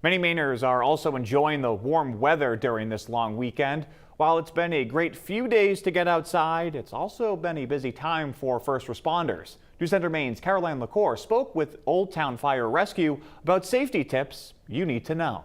Many Mainers are also enjoying the warm weather during this long weekend. While it's been a great few days to get outside, it's also been a busy time for first responders. News Center Maine's Caroline LaCour spoke with Old Town Fire Rescue about safety tips you need to know.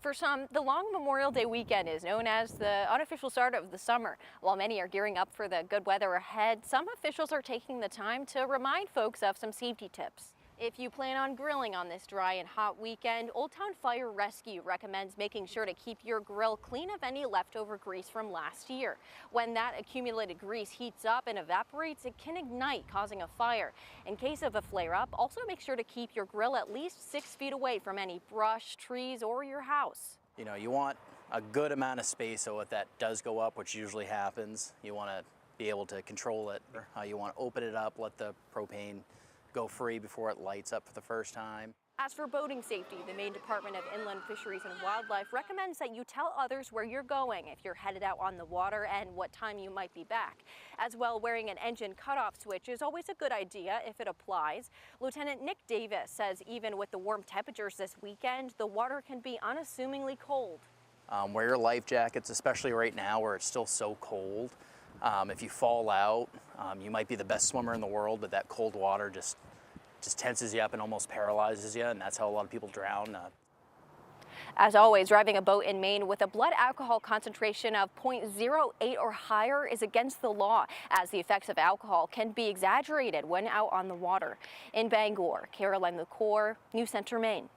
For some, the long Memorial Day weekend is known as the unofficial start of the summer. While many are gearing up for the good weather ahead, some officials are taking the time to remind folks of some safety tips. If you plan on grilling on this dry and hot weekend, Old Town Fire Rescue recommends making sure to keep your grill clean of any leftover grease from last year. When that accumulated grease heats up and evaporates, it can ignite, causing a fire. In case of a flare-up, also make sure to keep your grill at least 6 feet away from any brush, trees, or your house. You want a good amount of space so if that does go up, which usually happens, you want to be able to control it. You want to open it up, let the propane go free before it lights up for the first time. As for boating safety, the Maine Department of Inland Fisheries and Wildlife recommends that you tell others where you're going if you're headed out on the water and what time you might be back. As well, wearing an engine cutoff switch is always a good idea if it applies. Lieutenant Nick Davis says even with the warm temperatures this weekend, the water can be unassumingly cold. Wear your life jackets, especially right now where it's still so cold. If you fall out, you might be the best swimmer in the world, but that cold water just tenses you up and almost paralyzes you, and that's how a lot of people drown. As always, driving a boat in Maine with a blood alcohol concentration of 0.08 or higher is against the law, as the effects of alcohol can be exaggerated when out on the water. In Bangor, Caroline LaCour, News Center, Maine.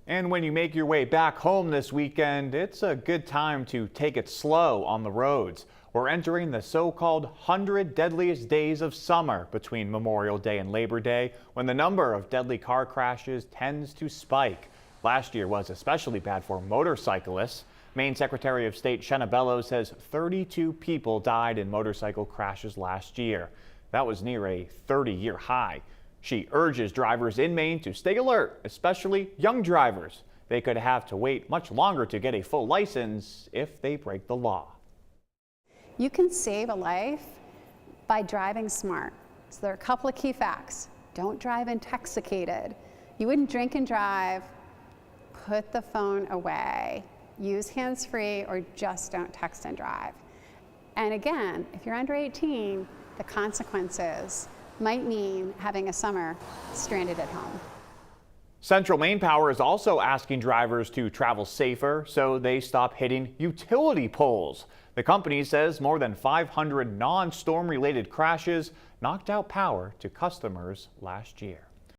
And when you make your way back home this weekend, it's a good time to take it slow on the roads. We're entering the so-called 100 deadliest days of summer between Memorial Day and Labor Day, when the number of deadly car crashes tends to spike. Last year was especially bad for motorcyclists. Maine Secretary of State Shenna Bellows says 32 people died in motorcycle crashes last year. That was near a 30-year high. She urges drivers in Maine to stay alert, especially young drivers. They could have to wait much longer to get a full license if they break the law. You can save a life by driving smart. So there are a couple of key facts. Don't drive intoxicated. You wouldn't drink and drive. Put the phone away. Use hands-free or just don't text and drive. And again, if you're under 18, the consequences might mean having a summer stranded at home. Central Maine Power is also asking drivers to travel safer so they stop hitting utility poles. The company says more than 500 non-storm related crashes knocked out power to customers last year.